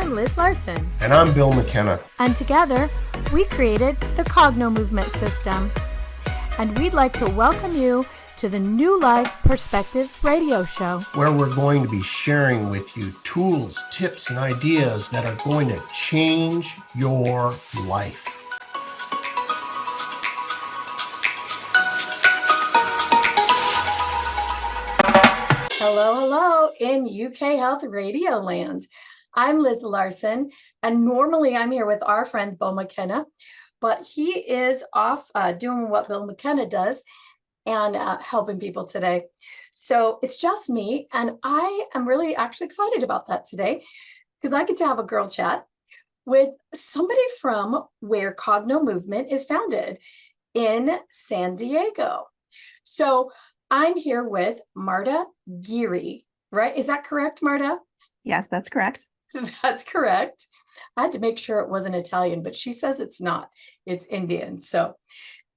I'm Liz Larson. And I'm Bill McKenna. And together, we created the Cognomovement system. And we'd like to welcome you to the New Life Perspectives radio show, where we're going to be sharing with you tools, tips, and ideas that are going to change your life. Hello in UK Health Radio Land. I'm Liz Larson, and normally I'm here with our friend Bill McKenna, but he is off doing what Bill McKenna does and helping people today. So it's just me, and I am really actually excited about that today because I get to have a girl chat with somebody from where Cognomovement is founded in San Diego. So I'm here with Marta Geary, right? Is that correct, Marta? Yes, that's correct. That's correct. I had to make sure it wasn't Italian, but she says it's not. It's Indian.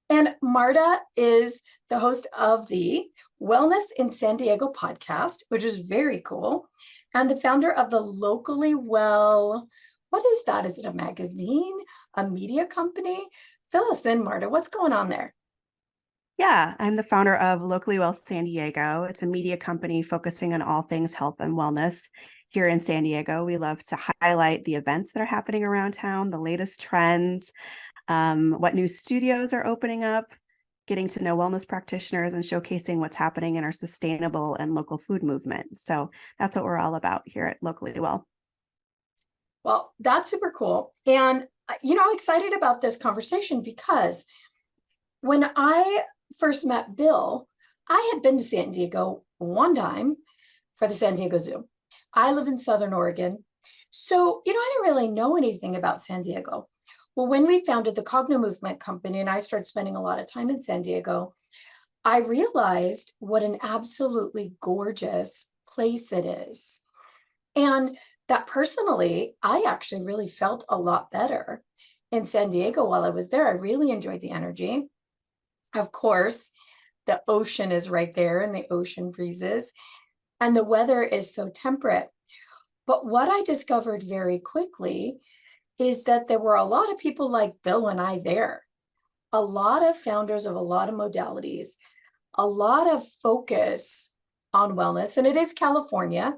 And Marta is the host of the Wellness in San Diego podcast, which is very cool, and the founder of the Locally Well. What is that? Is it a magazine, a media company? Fill us in, Marta. What's going on there? Yeah, I'm the founder of Locally Well San Diego. It's a media company focusing on all things health and wellness here in San Diego. We love to highlight the events that are happening around town, the latest trends, what new studios are opening up, getting to know wellness practitioners, and showcasing what's happening in our sustainable and local food movement. So that's what we're all about here at Locally Well. Well, that's super cool. And, I'm excited about this conversation because when I first met Bill, I had been to San Diego one time for the San Diego Zoo. I live in Southern Oregon. So, I didn't really know anything about San Diego. Well, when we founded the Cognomovement company and I started spending a lot of time in San Diego, I realized what an absolutely gorgeous place it is. And that personally, I actually really felt a lot better in San Diego while I was there. I really enjoyed the energy. Of course, the ocean is right there and the ocean breezes, and the weather is so temperate. But what I discovered very quickly is that there were a lot of people like Bill and I there, a lot of founders of a lot of modalities, a lot of focus on wellness, and it is California.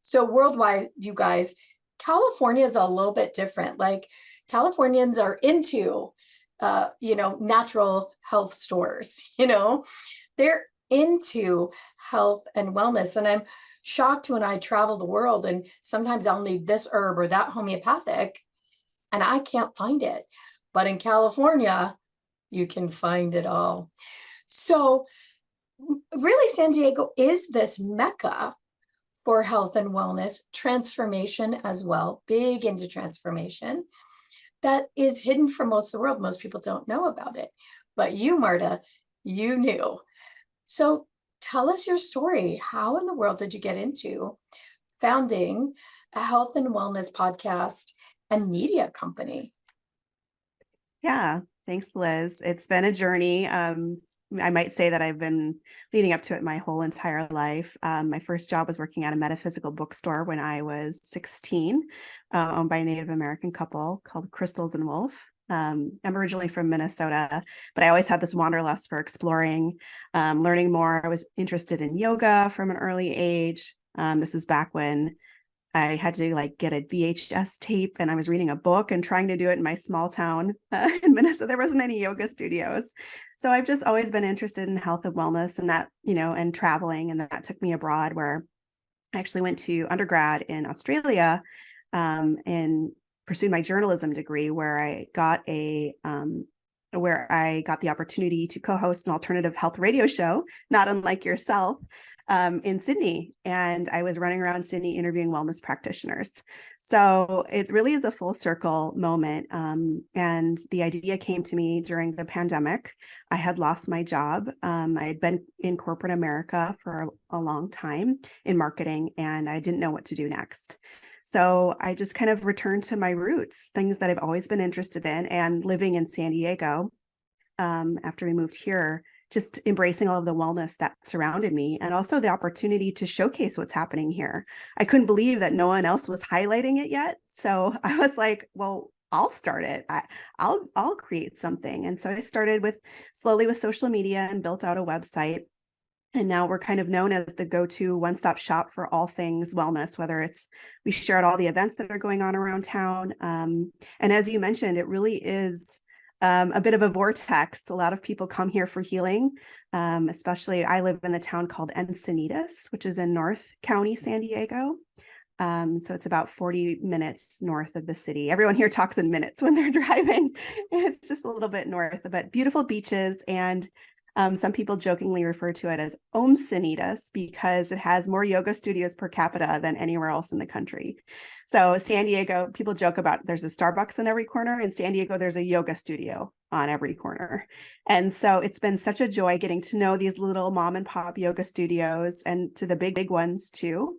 So worldwide, you guys, California is a little bit different. Like Californians are into natural health stores, they're into health and wellness. And I'm shocked when I travel the world and sometimes I'll need this herb or that homeopathic and I can't find it. But in California, you can find it all. So really, San Diego is this Mecca for health and wellness, transformation as well, big into transformation. That is hidden from most of the world. Most people don't know about it. But you, Marta, you knew. So tell us your story. How in the world did you get into founding a health and wellness podcast and media company? Yeah, thanks, Liz. It's been a journey. I might say that I've been leading up to it my whole entire life. My first job was working at a metaphysical bookstore when I was 16, owned by a Native American couple called Crystals and Wolf. I'm originally from Minnesota, but I always had this wanderlust for exploring, learning more. I was interested in yoga from an early age. This was back when I had to get a VHS tape and I was reading a book and trying to do it in my small town in Minnesota. There wasn't any yoga studios. So I've just always been interested in health and wellness and that, and traveling. And that took me abroad where I actually went to undergrad in Australia and pursued my journalism degree where I got the opportunity to co-host an alternative health radio show, not unlike yourself, in Sydney. And I was running around Sydney interviewing wellness practitioners. So it really is a full circle moment. And the idea came to me during the pandemic. I had lost my job. I had been in corporate America for a long time in marketing, and I didn't know what to do next. So I just kind of returned to my roots, things that I've always been interested in, and living in San Diego after we moved here just embracing all of the wellness that surrounded me, and also the opportunity to showcase what's happening here. I couldn't believe that no one else was highlighting it yet. So I was like, well, I'll start it. I'll create something. And so I started slowly with social media and built out a website. And now we're kind of known as the go-to one-stop shop for all things wellness, whether it's we share all the events that are going on around town. And as you mentioned, it really is a bit of a vortex. A lot of people come here for healing, especially I live in the town called Encinitas, which is in North County, San Diego. So it's about 40 minutes north of the city. Everyone here talks in minutes when they're driving. It's just a little bit north, but beautiful beaches. And some people jokingly refer to it as Encinitas because it has more yoga studios per capita than anywhere else in the country. So San Diego, people joke about there's a Starbucks in every corner. In San Diego, there's a yoga studio on every corner. And so it's been such a joy getting to know these little mom and pop yoga studios, and to the big ones too.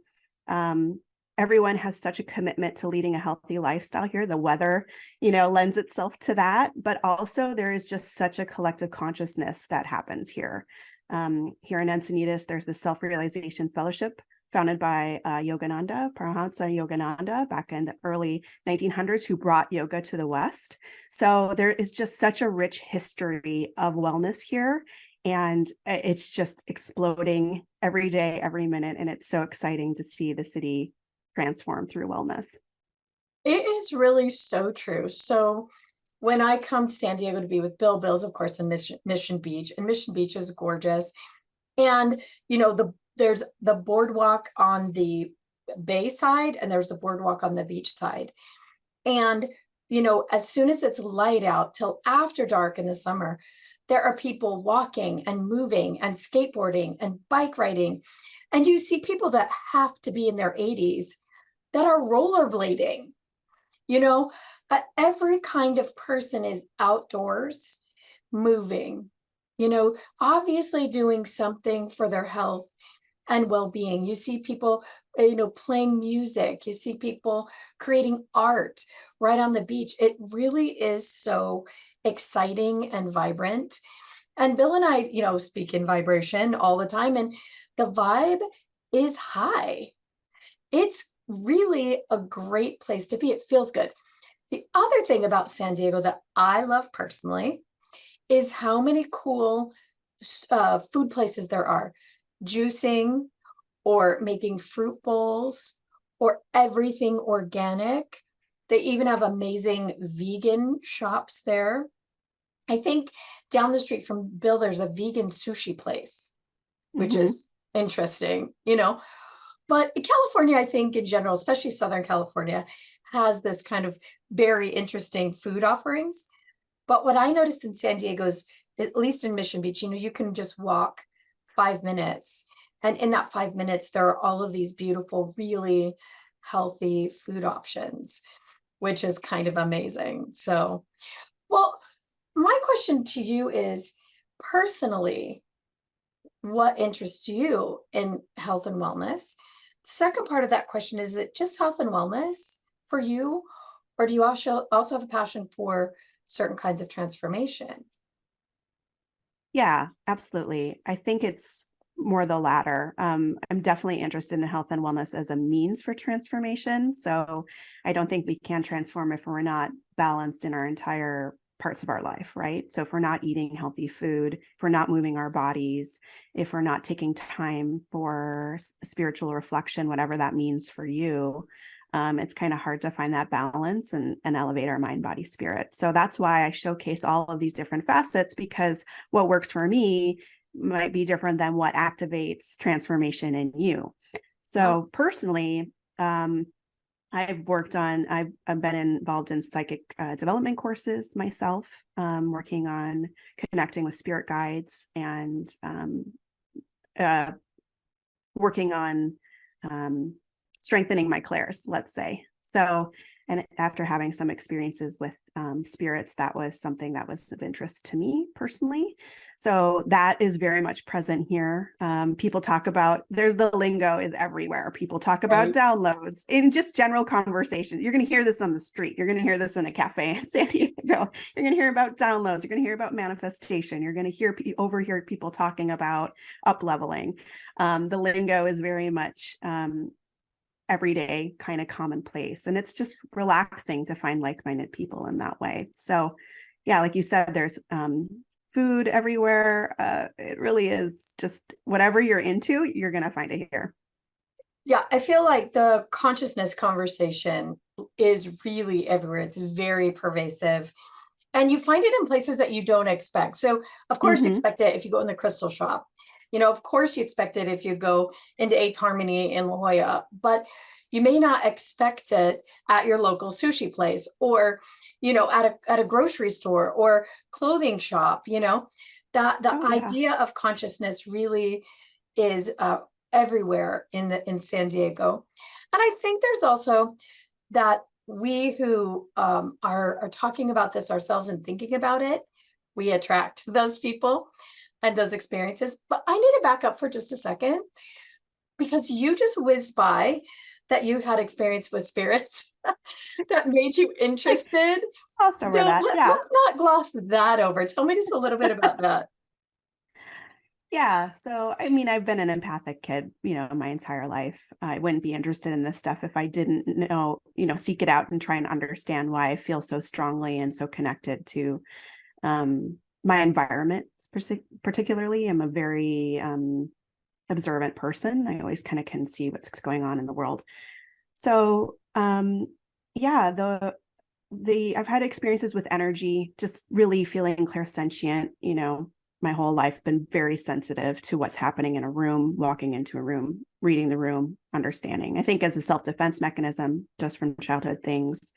Everyone has such a commitment to leading a healthy lifestyle here. The weather, lends itself to that, but also there is just such a collective consciousness that happens here. Here in Encinitas, there's the Self-Realization Fellowship founded by Yogananda, Paramahansa Yogananda, back in the early 1900s, who brought yoga to the West. So there is just such a rich history of wellness here. And it's just exploding every day, every minute. And it's so exciting to see the city transform through wellness. It is really so true. So when I come to San Diego to be with Bill's, of course, in Mission Beach, and Mission Beach is gorgeous. And, there's the boardwalk on the bay side, and there's the boardwalk on the beach side. And, as soon as it's light out till after dark in the summer, there are people walking and moving and skateboarding and bike riding. And you see people that have to be in their 80s that are rollerblading. Every kind of person is outdoors, moving, obviously doing something for their health and well-being. You see people, playing music. You see people creating art right on the beach. It really is so exciting and vibrant. And Bill and I, speak in vibration all the time, and the vibe is high. It's really a great place to be. It feels good. The other thing about San Diego that I love personally is how many cool food places there are. Juicing, or making fruit bowls, or everything organic. They even have amazing vegan shops there. I think down the street from Bill, there's a vegan sushi place, which is interesting, But California, I think in general, especially Southern California, has this kind of very interesting food offerings. But what I noticed in San Diego is, at least in Mission Beach, you can just walk 5 minutes. And in that 5 minutes, there are all of these beautiful, really healthy food options, which is kind of amazing. So, well, my question to you is, personally, what interests you in health and wellness? Second part of that question, is it just health and wellness for you? Or do you also have a passion for certain kinds of transformation? Yeah, absolutely. I think it's more the latter. I'm definitely interested in health and wellness as a means for transformation. So I don't think we can transform if we're not balanced in our entire parts of our life, right? So if we're not eating healthy food, if we're not moving our bodies, if we're not taking time for spiritual reflection, whatever that means for you, it's kind of hard to find that balance and elevate our mind, body, spirit. So that's why I showcase all of these different facets, because what works for me might be different than what activates transformation in you. So personally, I've been involved in psychic development courses myself, working on connecting with spirit guides and working on strengthening my clairs, let's say. So, and after having some experiences with spirits, that was something that was of interest to me personally. So that is very much present here. People talk about, there's the lingo is everywhere. People talk about Right. downloads in just general conversation. You're going to hear this on the street. You're going to hear this in a cafe in San Diego. You're going to hear about downloads. You're going to hear about manifestation. You're going to overhear people talking about up leveling. The lingo is very much everyday kind of commonplace. And it's just relaxing to find like-minded people in that way. So yeah, like you said, there's food everywhere. It really is just whatever you're into, you're going to find it here. Yeah, I feel like the consciousness conversation is really everywhere. It's very pervasive. And you find it in places that you don't expect. So, of course, you expect it if you go in the crystal shop. Of course, you expect it if you go into Eighth Harmony in La Jolla, but you may not expect it at your local sushi place or, at a grocery store or clothing shop. That the idea of consciousness really is everywhere in San Diego. And I think there's also that we who are talking about this ourselves and thinking about it, we attract those people and those experiences. But I need to back up for just a second, because you just whizzed by that you had experience with spirits that made you interested. Glossed over that. Yeah. Let's not gloss that over. Tell me just a little bit about that. Yeah. So, I mean, I've been an empathic kid, my entire life. I wouldn't be interested in this stuff if I didn't know, seek it out and try and understand why I feel so strongly and so connected to my environment. Particularly, I'm a very observant person. I always kind of can see what's going on in the world. So, yeah, I've had experiences with energy, just really feeling clairsentient, my whole life, been very sensitive to what's happening in a room, walking into a room, reading the room, understanding, I think as a self-defense mechanism, just from childhood things,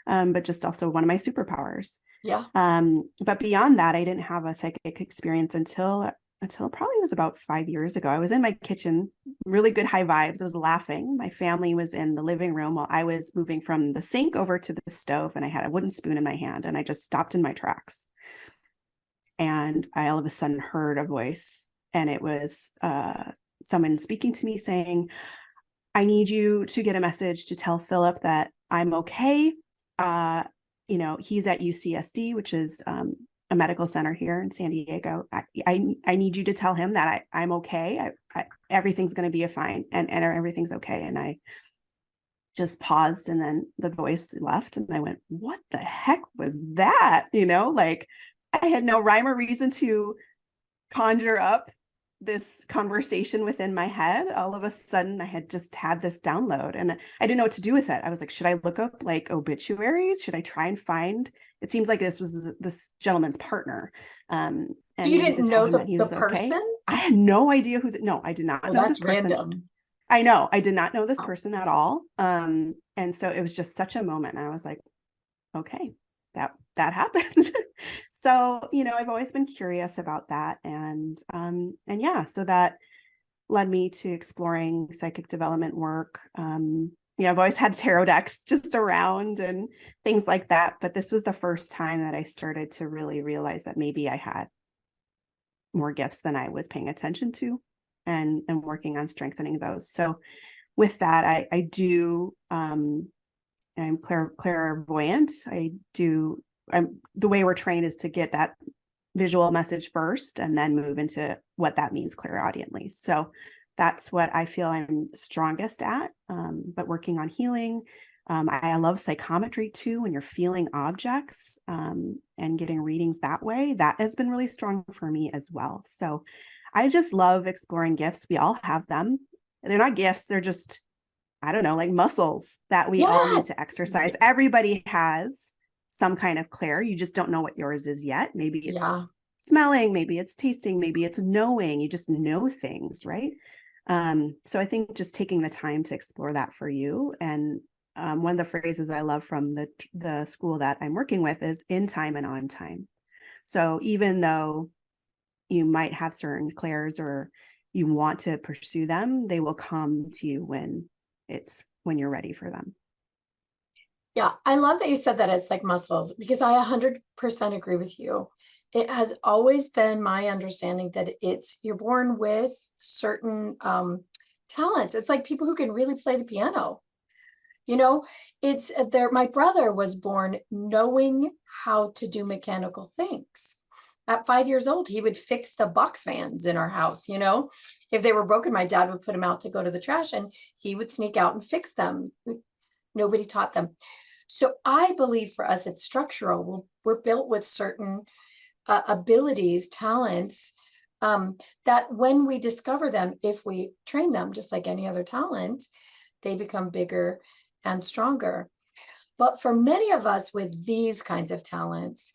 but just also one of my superpowers. Yeah. But beyond that, I didn't have a psychic experience until probably was about 5 years ago. I was in my kitchen, really good high vibes. I was laughing. My family was in the living room while I was moving from the sink over to the stove, and I had a wooden spoon in my hand, and I just stopped in my tracks. And I all of a sudden heard a voice, and it was someone speaking to me saying, I need you to get a message to tell Philip that I'm okay. He's at UCSD, which is a medical center here in San Diego. I need you to tell him that I'm okay. Everything's going to be fine, and everything's okay. And I just paused, and then the voice left, and I went, what the heck was that? I had no rhyme or reason to conjure up this conversation within my head. All of a sudden, I had just had this download, and I didn't know what to do with it. I was like, should I look up like obituaries? Should I try and find? It seems like this was this gentleman's partner. And you didn't know the person? Okay. I had no idea who. No, I did not know this person. Random. I know. I did not know this person at all. And so it was just such a moment. And I was like, okay, that happened. So, I've always been curious about that. And yeah, so that led me to exploring psychic development work. I've always had tarot decks just around and things like that. But this was the first time that I started to really realize that maybe I had more gifts than I was paying attention to, and working on strengthening those. So with that, I do, I'm clairvoyant. The way we're trained is to get that visual message first and then move into what that means clairaudiently. So that's what I feel I'm strongest at, but working on healing. I love psychometry too, when you're feeling objects and getting readings that way. That has been really strong for me as well. So I just love exploring gifts. We all have them. They're not gifts. They're just, I don't know, like muscles that we all need to exercise. Everybody has some kind of clair. You just don't know what yours is yet. Maybe it's smelling, maybe it's tasting, maybe it's knowing. You just know things, right? So I think just taking the time to explore that for you. And one of the phrases I love from the school that I'm working with is in time and on time. So even though you might have certain clairs or you want to pursue them, they will come to you when you're ready for them. Yeah, I love that you said that it's like muscles because I 100% agree with you. It has always been my understanding that you're born with certain talents. It's like people who can really play the piano. You know, it's there. My brother was born knowing how to do mechanical things. At 5 years old, he would fix the box fans in our house. If they were broken, my dad would put them out to go to the trash and he would sneak out and fix them. Nobody taught them. So I believe for us, it's structural. We're built with certain abilities, talents, that when we discover them, if we train them, just like any other talent, they become bigger and stronger. But for many of us with these kinds of talents,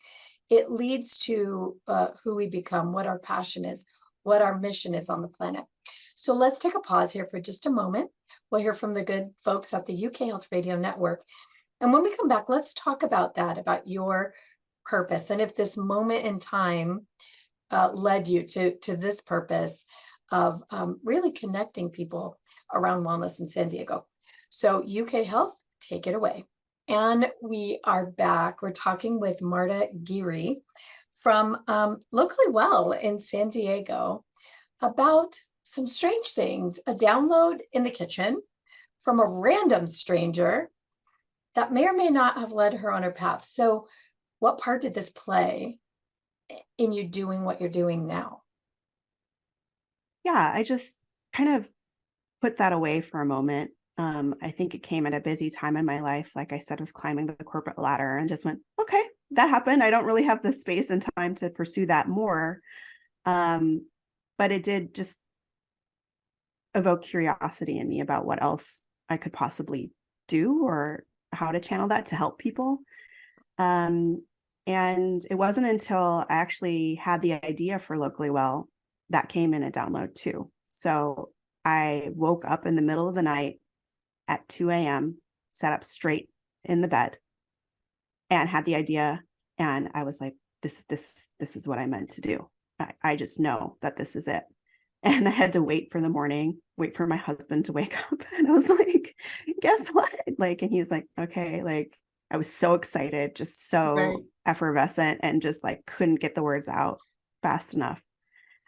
it leads to who we become, what our passion is, what our mission is on the planet. So let's take a pause here for just a moment. We'll hear from the good folks at the UK Health Radio Network. And when we come back, let's talk about that, about your purpose. And if this moment in time led you to this purpose of really connecting people around wellness in San Diego. So UK Health, take it away. And we are back. We're talking with Marta Giri from Locally Well in San Diego about some strange things, a download in the kitchen from a random stranger that may or may not have led her on her path. So what part did this play in you doing what you're doing now? Yeah, I just kind of put that away for a moment. I think it came at a busy time in my life. Like I said, I was climbing the corporate ladder and just went, okay, that happened. I don't really have the space and time to pursue that more. But it did just evoke curiosity in me about what else I could possibly do or how to channel that to help people. And it wasn't until I actually had the idea for Locally Well that came in a download too. So I woke up in the middle of the night at 2 a.m., sat up straight in the bed and had the idea. And I was like, this is what I meant to do. I just know that this is it. And I had to wait for the morning, wait for my husband to wake up. And I was like, guess what? And he was like, okay, I was so excited, just so effervescent and just couldn't get the words out fast enough.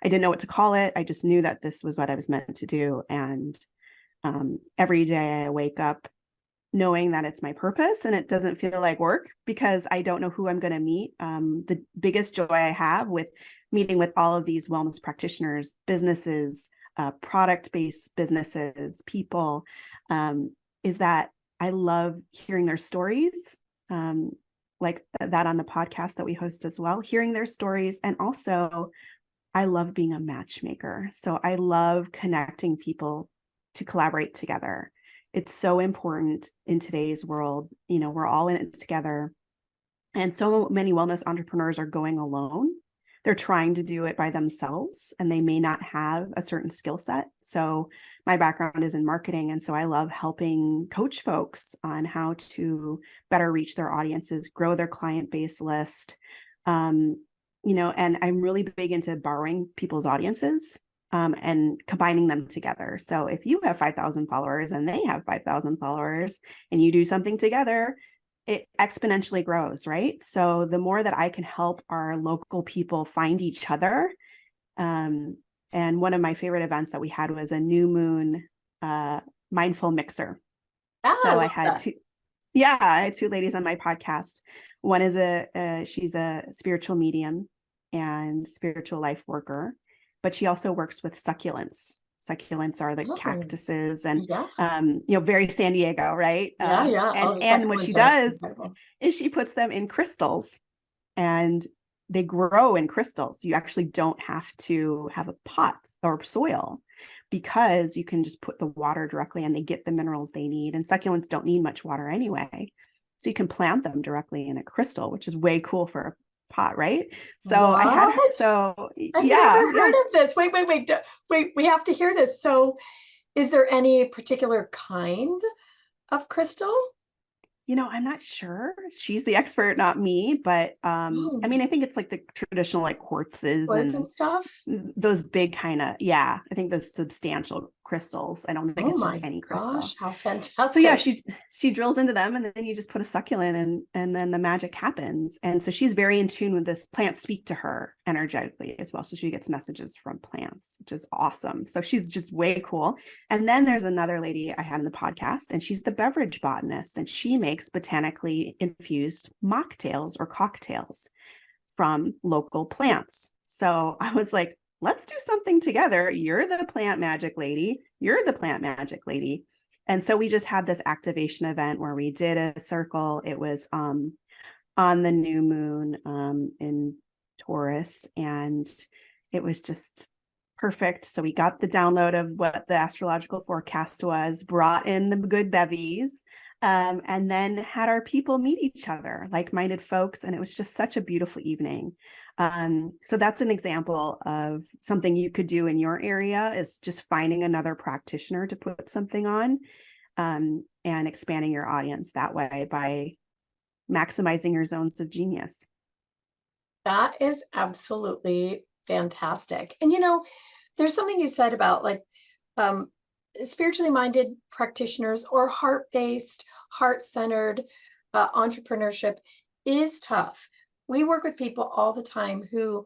I didn't know what to call it. I just knew that this was what I was meant to do. And every day I wake up knowing that it's my purpose and it doesn't feel like work because I don't know who I'm going to meet. The biggest joy I have with meeting with all of these wellness practitioners, businesses, product-based businesses, people, is that I love hearing their stories, like that on the podcast that we host as well, hearing their stories. And also, I love being a matchmaker. So I love connecting people to collaborate together. It's so important in today's world. We're all in it together. And so many wellness entrepreneurs are going alone. They're trying to do it by themselves and they may not have a certain skill set. So my background is in marketing. And so I love helping coach folks on how to better reach their audiences, grow their client base list. And I'm really big into borrowing people's audiences and combining them together. So if you have 5,000 followers and they have 5,000 followers and you do something together, it exponentially grows, right? So the more that I can help our local people find each other. And one of my favorite events that we had was a new moon mindful mixer. So I had two ladies on my podcast. One is she's a spiritual medium and spiritual life worker, but she also works with succulents. Succulents are like cactuses and, very San Diego, right? And what she does is she puts them in crystals and they grow in crystals. You actually don't have to have a pot or soil because you can just put the water directly and they get the minerals they need. And succulents don't need much water anyway. So you can plant them directly in a crystal, which is way cool for a pot, right? So what? I've never heard of this. Wait, we have to hear this. So is there any particular kind of crystal? I'm not sure. She's the expert, not me, but I think it's like the traditional quartzes and stuff. Those big kind of, I think the substantial crystals. I don't think Oh it's just my any crystal. gosh, how So yeah, fantastic. she drills into them, and then you just put a succulent, and then the magic happens. And so she's very in tune with this. Plants speak to her energetically as well. So she gets messages from plants, which is awesome. So she's just way cool. And then there's another lady I had in the podcast, and she's the beverage botanist, and she makes botanically infused mocktails or cocktails from local plants. So I was like, let's do something together. You're the plant magic lady. You're the plant magic lady. And so we just had this activation event where we did a circle. It was on the new moon in Taurus, and it was just perfect. So we got the download of what the astrological forecast was, brought in the good bevies, and then had our people meet each other, like-minded folks. And it was just such a beautiful evening. So that's an example of something you could do in your area, is just finding another practitioner to put something on, and expanding your audience that way by maximizing your zones of genius. That is absolutely fantastic. And there's something you said about like um, spiritually minded practitioners or heart-based, heart-centered entrepreneurship is tough. We work with people all the time who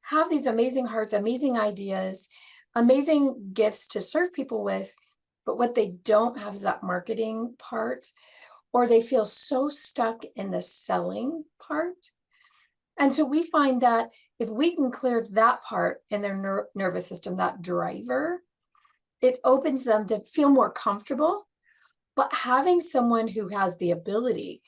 have these amazing hearts, amazing ideas, amazing gifts to serve people with, but what they don't have is that marketing part, or they feel so stuck in the selling part. And so we find that if we can clear that part in their nervous system, that driver, it opens them to feel more comfortable. But having someone who has the ability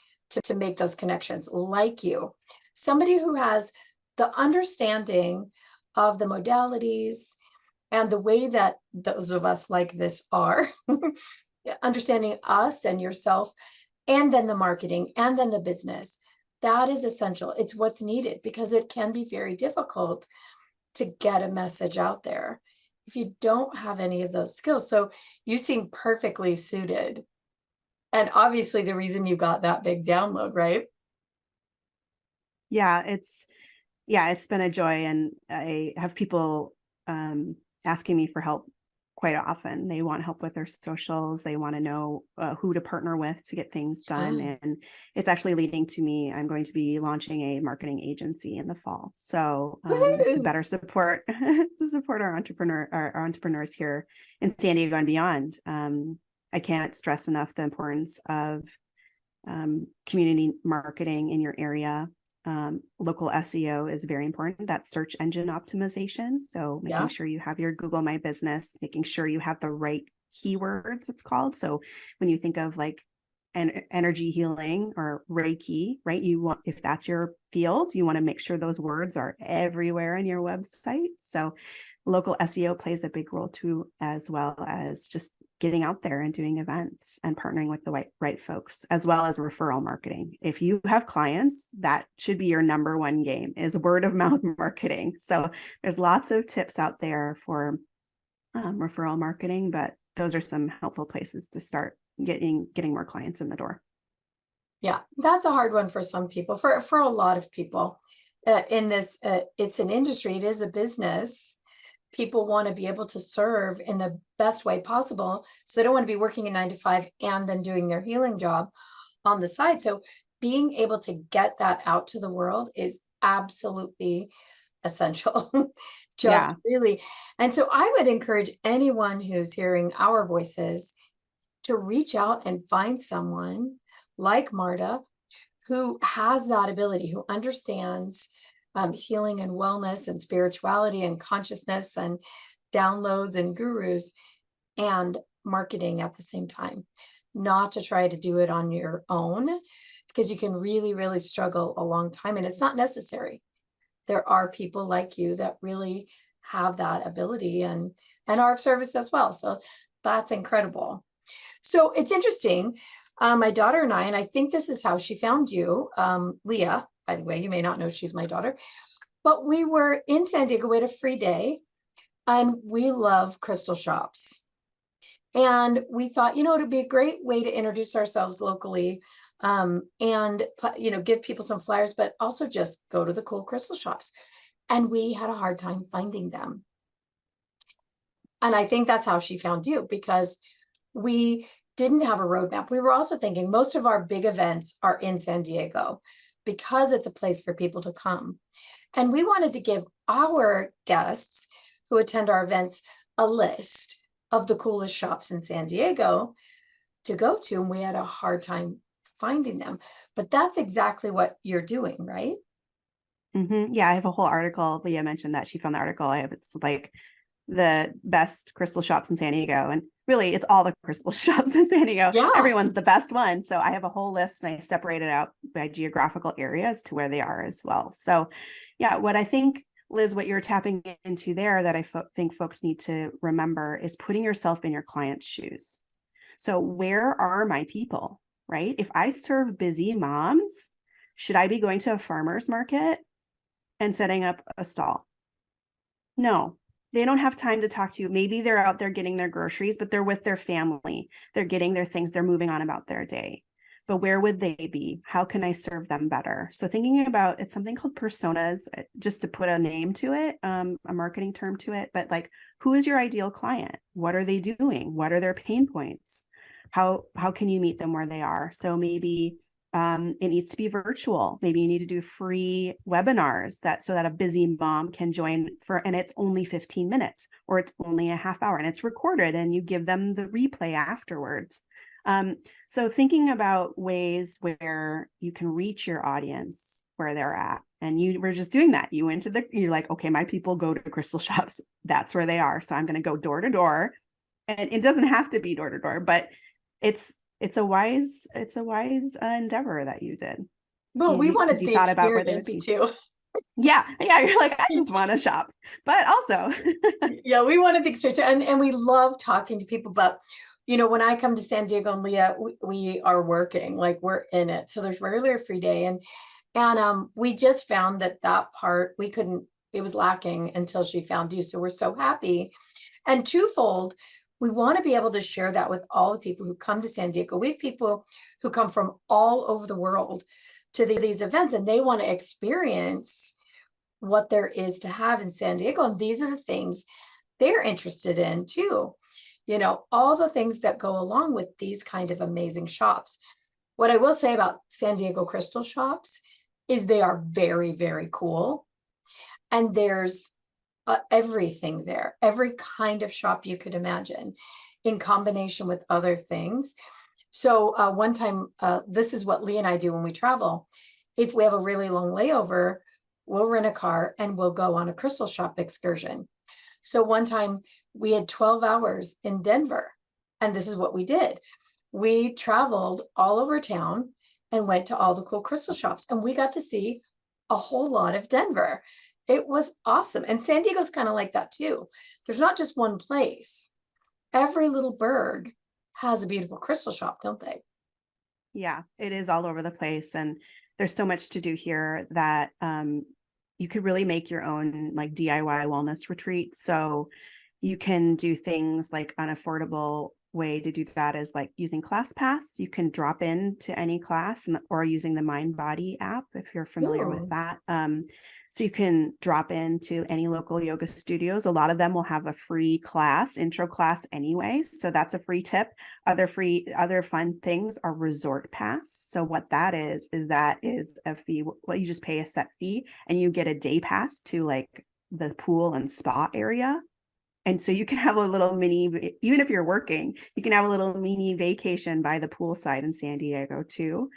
to make those connections, like you, somebody who has the understanding of the modalities and the way that those of us like this are, understanding us and yourself, and then the marketing, and then the business, that is essential. It's what's needed, because it can be very difficult to get a message out there if you don't have any of those skills. So you seem perfectly suited. And obviously the reason you got that big download, right? Yeah, it's been a joy, and I have people asking me for help quite often. They want help with their socials. They want to know who to partner with to get things done. And it's actually leading to me. I'm going to be launching a marketing agency in the fall. So to better support our entrepreneurs here in San Diego and beyond. I can't stress enough the importance of community marketing in your area. Local SEO is very important. That's search engine optimization. So making sure you have your Google My Business, making sure you have the right keywords, it's called. So when you think of like energy healing or Reiki, right? If that's your field, you want to make sure those words are everywhere in your website. So local SEO plays a big role too, as well as just getting out there and doing events and partnering with the right folks, as well as referral marketing. If you have clients, that should be your number one game, is word of mouth marketing. So there's lots of tips out there for referral marketing, but those are some helpful places to start getting more clients in the door. Yeah, that's a hard one for some people, for a lot of people in this. It's an industry, it is a business. People want to be able to serve in the best way possible. So they don't want to be working a 9 to 5 and then doing their healing job on the side. So being able to get that out to the world is absolutely essential. Just really. And so I would encourage anyone who's hearing our voices to reach out and find someone like Marta who has that ability, who understands healing and wellness and spirituality and consciousness and downloads and gurus and marketing at the same time. Not to try to do it on your own, because you can really, really struggle a long time, and it's not necessary. There are people like you that really have that ability and are of service as well. So that's incredible. So it's interesting. My daughter and I think this is how she found you, Leah, by the way. You may not know she's my daughter, but we were in San Diego. We had a free day, and we love crystal shops. And we thought, it'd be a great way to introduce ourselves locally, and give people some flyers, but also just go to the cool crystal shops. And we had a hard time finding them. And I think that's how she found you, because we didn't have a roadmap. We were also thinking most of our big events are in San Diego because it's a place for people to come. And we wanted to give our guests who attend our events a list of the coolest shops in San Diego to go to. And we had a hard time finding them. But that's exactly what you're doing, right? Yeah, I have a whole article. Leah mentioned that she found the article. It's like the best crystal shops in San Diego. And really, it's all the crystal shops in San Diego. Yeah. Everyone's the best one. So I have a whole list and I separate it out by geographical areas to where they are as well. So yeah, what I think, Liz, what you're tapping into there that I think folks need to remember is putting yourself in your client's shoes. So where are my people, right? If I serve busy moms, should I be going to a farmer's market and setting up a stall? No, they don't have time to talk to you. Maybe they're out there getting their groceries, but they're with their family. They're getting their things. They're moving on about their day. But where would they be? How can I serve them better? So thinking about, it's something called personas, just to put a name to it, a marketing term to it, but like, who is your ideal client? What are they doing? What are their pain points? How can you meet them where they are? So maybe it needs to be virtual. Maybe you need to do free webinars so that a busy mom can join and it's only 15 minutes or it's only a half hour and it's recorded and you give them the replay afterwards. So thinking about ways where you can reach your audience where they're at. And you were just doing that. You're like, okay, my people go to crystal shops. That's where they are. So I'm going to go door to door. And it doesn't have to be door to door, but it's a wise endeavor that you did. Well, we wanted the thought about where they would be experience too. Yeah. You're like, I just want to shop, but also, Yeah, we wanted the experience, and we love talking to people. But when I come to San Diego and Leah, we are working, like we're in it. So there's rarely a free day, and we just found that part we couldn't. It was lacking until she found you. So we're so happy, and twofold. We want to be able to share that with all the people who come to San Diego. We have people who come from all over the world to these events, and they want to experience what there is to have in San Diego. And these are the things they're interested in too. All the things that go along with these kind of amazing shops. What I will say about San Diego crystal shops is they are very, very cool. And there's everything there, every kind of shop you could imagine in combination with other things. So one time, this is what Lee and I do when we travel. If we have a really long layover, we'll rent a car and we'll go on a crystal shop excursion. So one time we had 12 hours in Denver, and this is what we did. We traveled all over town and went to all the cool crystal shops, and we got to see a whole lot of Denver. It was awesome. And San Diego's kind of like that too. There's not just one place. Every little burg has a beautiful crystal shop, don't they? Yeah, it is all over the place. And there's so much to do here that you could really make your own like DIY wellness retreat. So you can do things like an affordable way to do that is like using ClassPass. You can drop into any class or using the MindBody app if you're familiar with that. So you can drop into any local yoga studios. A lot of them will have a free intro class anyway. So that's a free tip. Other fun things are resort pass. So what that is a fee. Well, you just pay a set fee and you get a day pass to like the pool and spa area. And so you can have a little mini, even if you're working, you can have a little mini vacation by the poolside in San Diego too.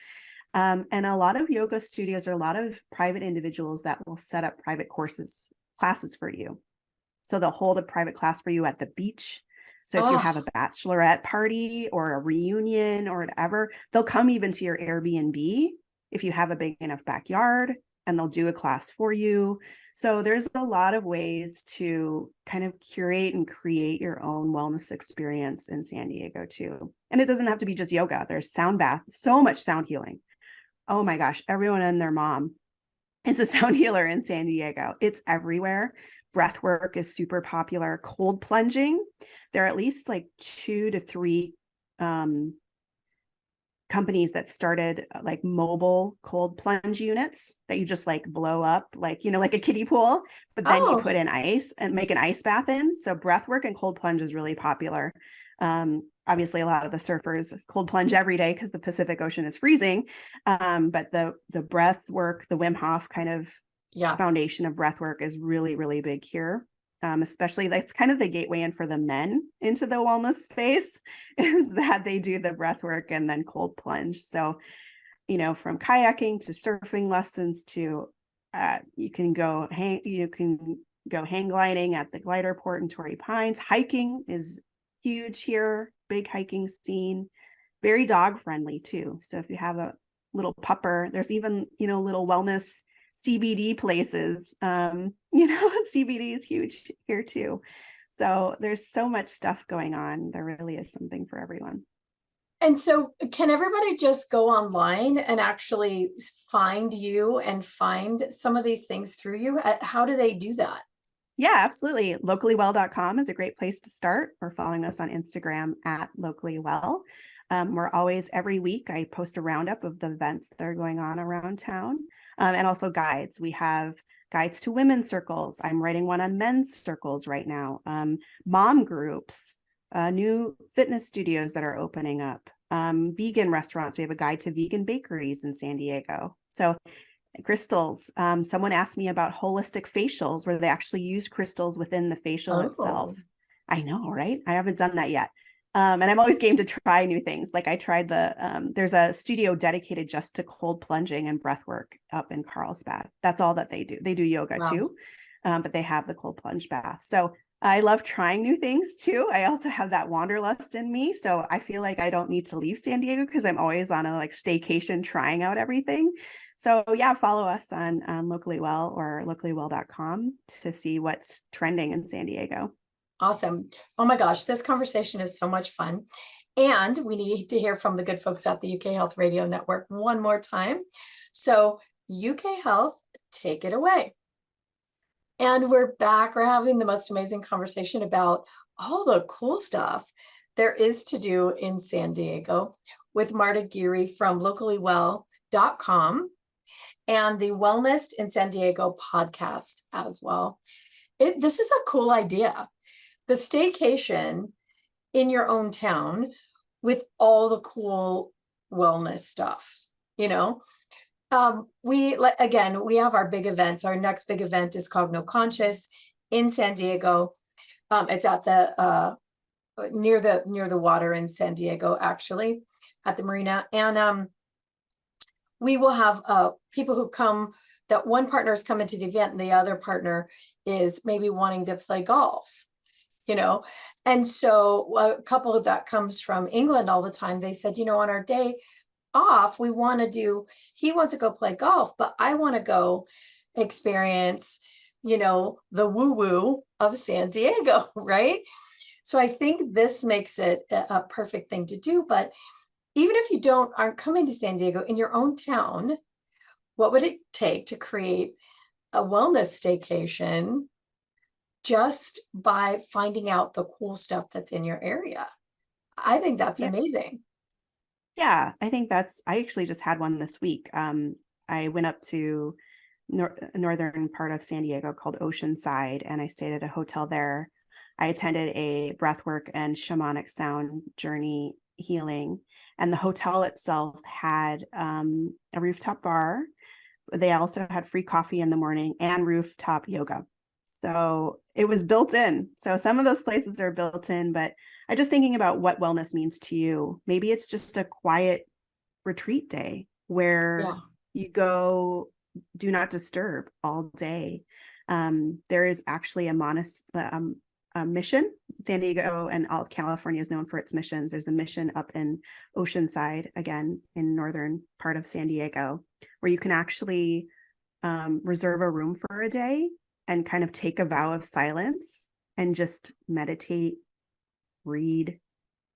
And a lot of yoga studios or a lot of private individuals that will set up private classes for you. So they'll hold a private class for you at the beach. So if you have a bachelorette party or a reunion or whatever, they'll come even to your Airbnb if you have a big enough backyard, and they'll do a class for you. So there's a lot of ways to kind of curate and create your own wellness experience in San Diego too. And it doesn't have to be just yoga. There's sound bath, so much sound healing. Oh my gosh, everyone and their mom is a sound healer in San Diego. It's everywhere. Breath work is super popular. Cold plunging. There are at least like 2 to 3 companies that started like mobile cold plunge units that you just like blow up, like, like a kiddie pool, but then you Oh, put in ice and make an ice bath in. So breath work and cold plunge is really popular. Obviously, a lot of the surfers cold plunge every day because the Pacific Ocean is freezing. But the breath work, the Wim Hof kind of yeah. foundation of breath work is really, really big here. Especially that's kind of the gateway in for the men into the wellness space is that they do the breath work and then cold plunge. So, from kayaking to surfing lessons to you can go hang gliding at the glider port in Torrey Pines. Hiking is huge here, big hiking scene, very dog friendly too. So if you have a little pupper, there's even, little wellness CBD places. CBD is huge here too. So there's so much stuff going on. There really is something for everyone. And so can everybody just go online and actually find you and find some of these things through you? How do they do that? Yeah, absolutely. Locallywell.com is a great place to start, or following us on Instagram at locallywell. We're always, every week, I post a roundup of the events that are going on around town, and also guides. We have guides to women's circles. I'm writing one on men's circles right now. Mom groups, new fitness studios that are opening up, vegan restaurants. We have a guide to vegan bakeries in San Diego. So crystals. Someone asked me about holistic facials where they actually use crystals within the facial itself. I know, right? I haven't done that yet. And I'm always game to try new things. Like I tried there's a studio dedicated just to cold plunging and breath work up in Carlsbad. That's all that they do. They do yoga too, but they have the cold plunge bath. So I love trying new things too. I also have that wanderlust in me. So I feel like I don't need to leave San Diego because I'm always on a staycation trying out everything. So yeah, follow us on Locallywell or locallywell.com to see what's trending in San Diego. Awesome. Oh my gosh, this conversation is so much fun. And we need to hear from the good folks at the UK Health Radio Network one more time. So UK Health, take it away. And we're back. We're having the most amazing conversation about all the cool stuff there is to do in San Diego with Marta Geary from locallywell.com and the Wellness in San Diego podcast as well. This is a cool idea. The staycation in your own town with all the cool wellness stuff, we have our big events. Our next big event is Cogno Conscious in San Diego. It's at the near the water in San Diego, actually, at the marina. And we will have people who come, that one partner is coming to the event and the other partner is maybe wanting to play golf, And so a couple that comes from England all the time, they said, on our day off, he wants to go play golf, but I want to go experience, the woo-woo of San Diego, right? So I think this makes it a perfect thing to do. But even if you aren't coming to San Diego in your own town, what would it take to create a wellness staycation just by finding out the cool stuff that's in your area? I think that's amazing. Yeah, I think I actually just had one this week. I went up to northern part of San Diego called Oceanside, and I stayed at a hotel there. I attended a breathwork and shamanic sound journey healing, and the hotel itself had a rooftop bar. They also had free coffee in the morning and rooftop yoga. So it was built in. So some of those places are built in, but I'm just thinking about what wellness means to you. Maybe it's just a quiet retreat day where you go do not disturb all day. There is actually a mission. San Diego and all of California is known for its missions. There's a mission up in Oceanside, again, in northern part of San Diego, where you can actually reserve a room for a day and kind of take a vow of silence and just meditate, read,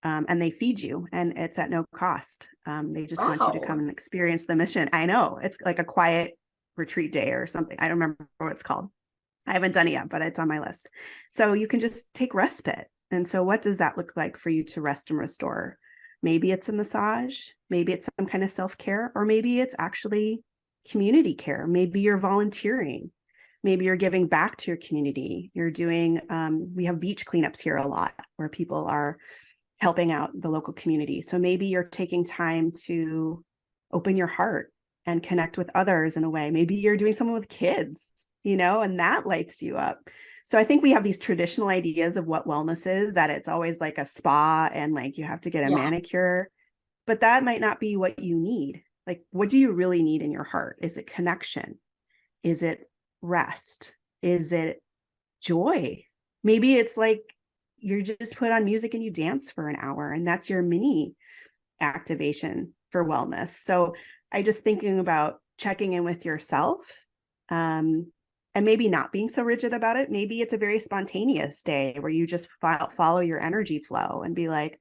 and they feed you, and it's at no cost. They just want you to come and experience the mission. I know, it's like a quiet retreat day or something. I don't remember what it's called. I haven't done it yet, but it's on my list. So you can just take respite. And so what does that look like for you to rest and restore? Maybe it's a massage, maybe it's some kind of self-care, or maybe it's actually community care. Maybe you're volunteering. Maybe you're giving back to your community. You're doing, we have beach cleanups here a lot where people are helping out the local community. So maybe you're taking time to open your heart and connect with others in a way. Maybe you're doing something with kids, and that lights you up. So I think we have these traditional ideas of what wellness is, that it's always like a spa and like you have to get a manicure, but that might not be what you need. Like, what do you really need in your heart? Is it connection? Is it rest? Is it joy? Maybe it's like you just put on music and you dance for an hour, and that's your mini activation for wellness. So I just thinking about checking in with yourself, and maybe not being so rigid about it. Maybe it's a very spontaneous day where you just follow your energy flow and be like,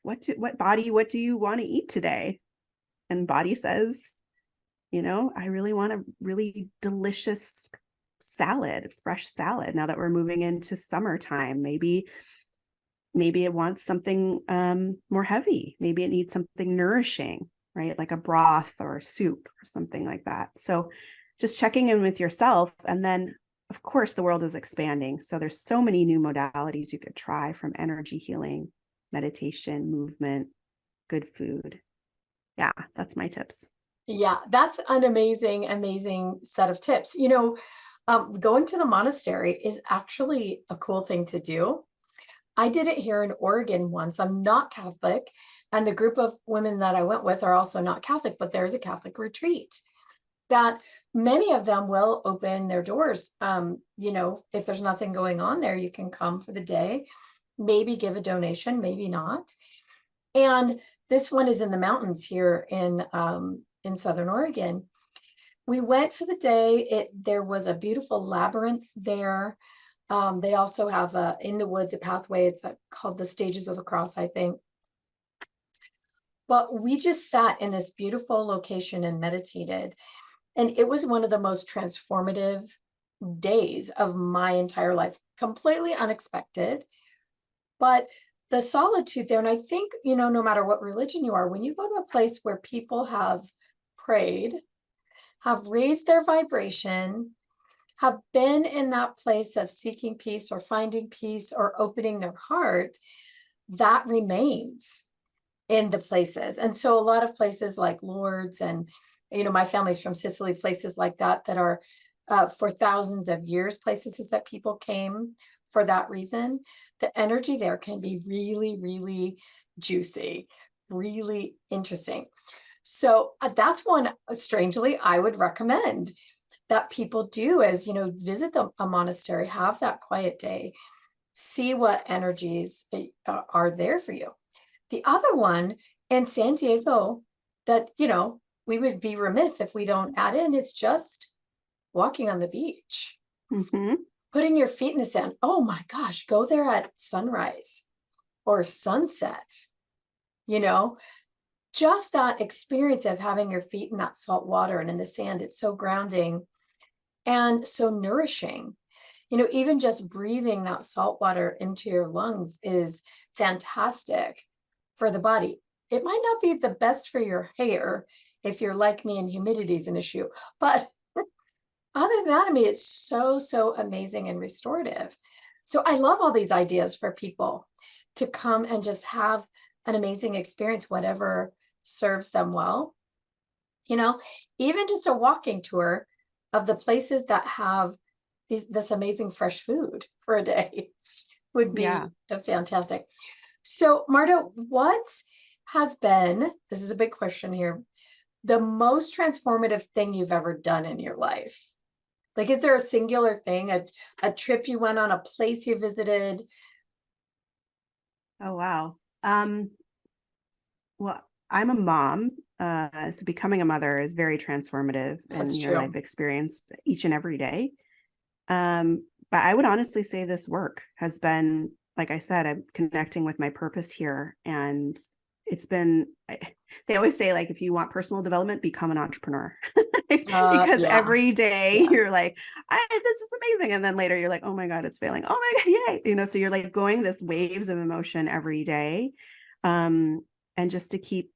what do you want to eat today? And body says, I really want a really delicious salad, fresh salad. Now that we're moving into summertime, maybe it wants something more heavy. Maybe it needs something nourishing, right? Like a broth or soup or something like that. So just checking in with yourself. And then, of course, the world is expanding. So there's so many new modalities you could try, from energy healing, meditation, movement, good food. Yeah, that's my tips. Yeah, that's an amazing set of tips. Going to the monastery is actually a cool thing to do. I did it here in Oregon once. I'm not Catholic, and the group of women that I went with are also not Catholic, but there's a Catholic retreat that many of them will open their doors. If there's nothing going on there, you can come for the day, maybe give a donation, maybe not. And this one is in the mountains here in Southern Oregon. We went for the day. There was a beautiful labyrinth there. They also have in the woods a pathway. It's called the Stages of the Cross, I think. But we just sat in this beautiful location and meditated. And it was one of the most transformative days of my entire life, completely unexpected. But the solitude there, and I think, no matter what religion you are, when you go to a place where people have prayed, have raised their vibration, have been in that place of seeking peace or finding peace or opening their heart, that remains in the places. And so a lot of places like Lourdes and, my family's from Sicily, places like that are for thousands of years, places that people came for that reason. The energy there can be really, really juicy, really interesting. So that's one, strangely, I would recommend that people do, is, visit a monastery, have that quiet day, see what energies are there for you. The other one in San Diego that, we would be remiss if we don't add in, is just walking on the beach, putting your feet in the sand. Oh my gosh, go there at sunrise or sunset, just that experience of having your feet in that salt water and in the sand. It's so grounding and so nourishing. Even just breathing that salt water into your lungs is fantastic for the body. It might not be the best for your hair if you're like me and humidity is an issue, but other than that, it's so amazing and restorative. So I love all these ideas for people to come and just have an amazing experience, whatever serves them well. Even just a walking tour of the places that have this amazing fresh food for a day would be fantastic. So Marta, what has been, this is a big question here, the most transformative thing you've ever done in your life? Like, is there a singular thing, a trip you went on, a place you visited? Oh, wow. Well, I'm a mom. So becoming a mother is very transformative in your life experience each and every day. But I would honestly say this work has been, like I said, I'm connecting with my purpose here. And it's been, they always say, like, if you want personal development, become an entrepreneur. Because every day you're like, this is amazing. And then later you're like, oh my God, it's failing. Oh my God, yay. So you're like going this waves of emotion every day. and just to keep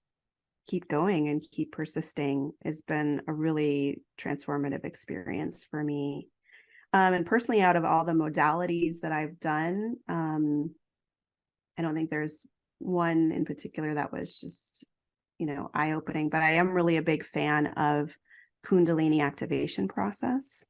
going and keep persisting has been a really transformative experience for me. And personally, out of all the modalities that I've done, I don't think there's one in particular that was just, eye-opening, but I am really a big fan of Kundalini activation process.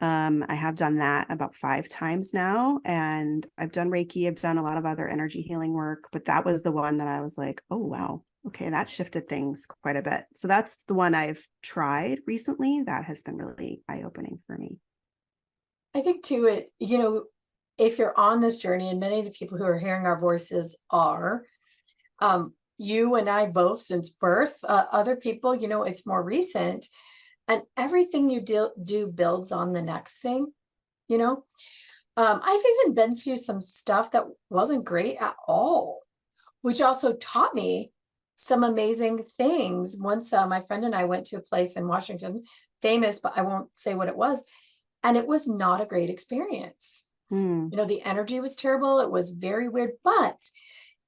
I have done that about 5 times now, and I've done Reiki. I've done a lot of other energy healing work, but that was the one that I was like, oh, wow. Okay, that shifted things quite a bit. So that's the one I've tried recently that has been really eye-opening for me. I think too, if you're on this journey, and many of the people who are hearing our voices are, you and I both since birth, other people, it's more recent, and everything you do builds on the next thing, I've even been through some stuff that wasn't great at all, which also taught me some amazing things. Once my friend and I went to a place in Washington, famous, but I won't say what it was, and it was not a great experience. The energy was terrible. It was very weird, but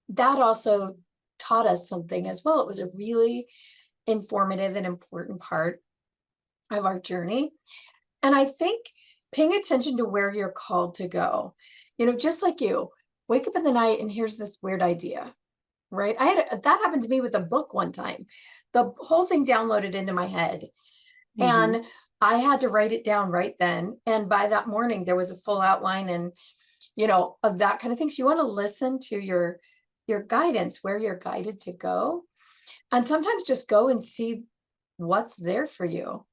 that also taught us something as well. It was a really informative and important part of our journey. And I think paying attention to where you're called to go, just like you wake up in the night and here's this weird idea, right? That happened to me with a book one time. The whole thing downloaded into my head, and I had to write it down right then. And by that morning, there was a full outline and, of that kind of thing. So you want to listen to your guidance, where you're guided to go. And sometimes just go and see what's there for you.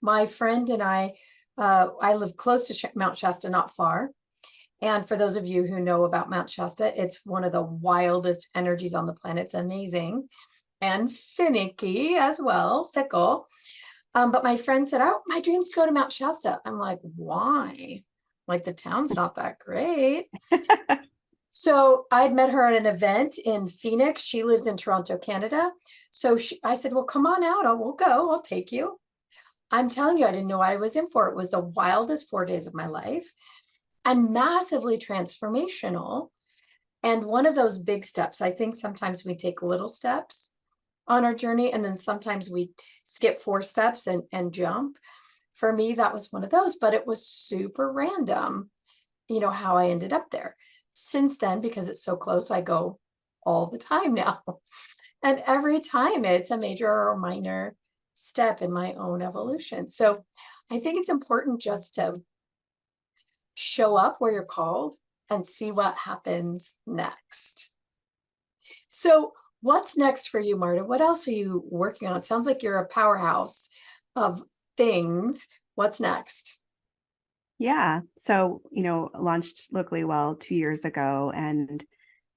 My friend and I live close to Mount Shasta, not far. And for those of you who know about Mount Shasta, it's one of the wildest energies on the planet. It's amazing and finicky as well, fickle. But my friend said, oh, my dream's to go to Mount Shasta. I'm like, why? Like, the town's not that great. So I'd met her at an event in Phoenix. She lives in Toronto, Canada. So I said, well, come on out. We'll go. I'll take you. I'm telling you, I didn't know what I was in for. It was the wildest 4 days of my life and massively transformational. And one of those big steps, I think sometimes we take little steps on our journey, and then sometimes we skip 4 steps and jump. For me, that was one of those, but it was super random, how I ended up there. Since then, because it's so close, I go all the time now. And every time it's a major or minor step in my own evolution. So I think it's important just to show up where you're called and see what happens next. So what's next for you, Marta? What else are you working on? It sounds like you're a powerhouse of things. What's next? Yeah. So, launched Locally Well 2 years ago, and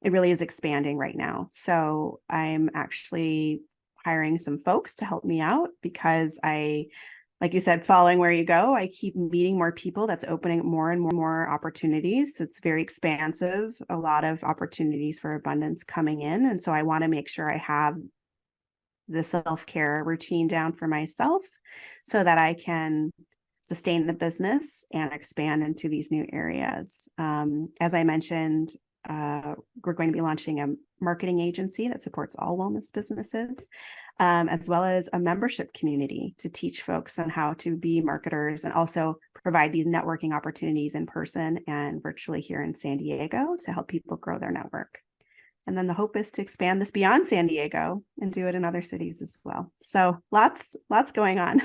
it really is expanding right now. So I'm actually hiring some folks to help me out because like you said, following where you go, I keep meeting more people. That's opening more and more opportunities. So it's very expansive, a lot of opportunities for abundance coming in. And so I want to make sure I have the self-care routine down for myself so that I can sustain the business and expand into these new areas. As I mentioned, we're going to be launching a marketing agency that supports all wellness businesses, as well as a membership community to teach folks on how to be marketers and also provide these networking opportunities in person and virtually here in San Diego to help people grow their network. And then the hope is to expand this beyond San Diego and do it in other cities as well. So lots going on.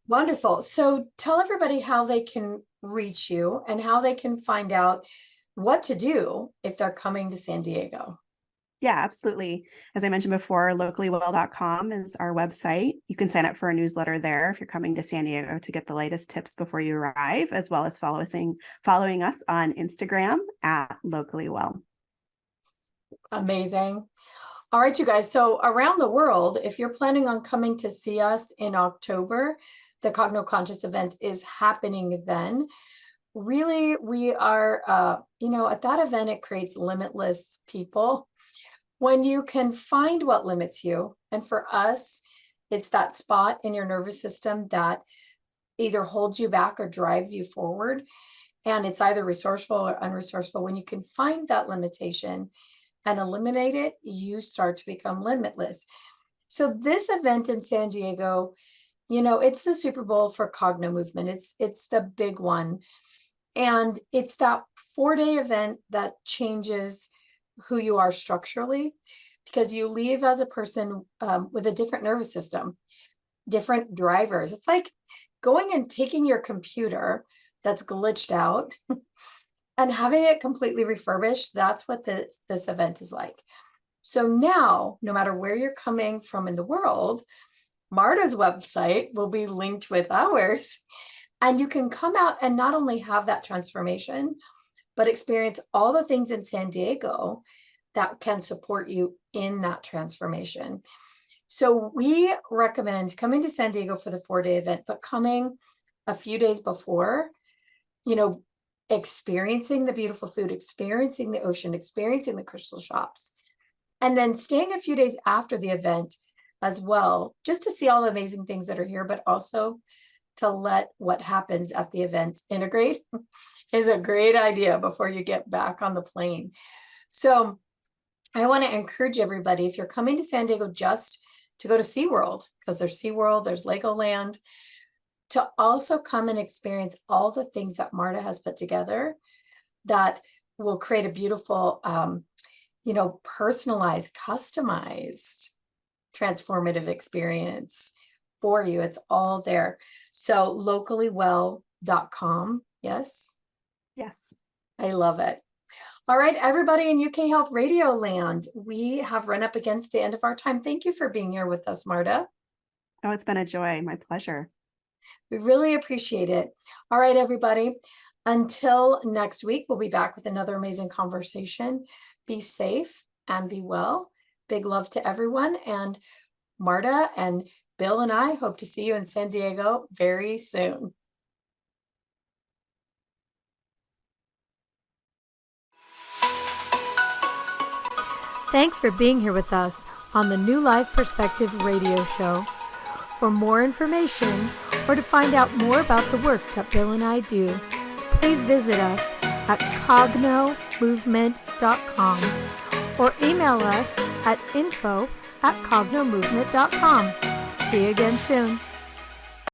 Wonderful. So tell everybody how they can reach you and how they can find out what to do if they're coming to San Diego. Yeah, absolutely. As I mentioned before, locallywell.com is our website. You can sign up for a newsletter there if you're coming to San Diego to get the latest tips before you arrive, as well as following us on Instagram at locallywell. Amazing. All right, you guys. So around the world, if you're planning on coming to see us in October, the Cogno Conscious event is happening then. Really, we are, at that event, it creates limitless people. When you can find what limits you, and for us, it's that spot in your nervous system that either holds you back or drives you forward. And it's either resourceful or unresourceful. When you can find that limitation and eliminate it, you start to become limitless. So this event in San Diego, it's the Super Bowl for Cognomovement. It's the big one. And it's that 4-day event that changes who you are structurally, because you leave as a person with a different nervous system, different drivers. It's like going and taking your computer that's glitched out and having it completely refurbished. That's what this event is like. So now, no matter where you're coming from in the world, Marta's website will be linked with ours. And you can come out and not only have that transformation, but experience all the things in San Diego that can support you in that transformation. So we recommend coming to San Diego for the 4-day event, but coming a few days before, experiencing the beautiful food, experiencing the ocean, experiencing the crystal shops, and then staying a few days after the event as well, just to see all the amazing things that are here, but also to let what happens at the event integrate is a great idea before you get back on the plane. So I want to encourage everybody, if you're coming to San Diego just to go to SeaWorld, because there's SeaWorld, there's Legoland, to also come and experience all the things that Marta has put together that will create a beautiful, personalized, customized, transformative experience for you. It's all there. So locallywell.com. Yes. Yes. I love it. All right, everybody in UK Health Radio land, we have run up against the end of our time. Thank you for being here with us, Marta. Oh, it's been a joy. My pleasure. We really appreciate it. All right, everybody. Until next week, we'll be back with another amazing conversation. Be safe and be well. Big love to everyone. And Marta and Bill and I hope to see you in San Diego very soon. Thanks for being here with us on the New Life Perspective radio show. For more information or to find out more about the work that Bill and I do, please visit us at cognomovement.com or email us at info@cognomovement.com. See you again soon.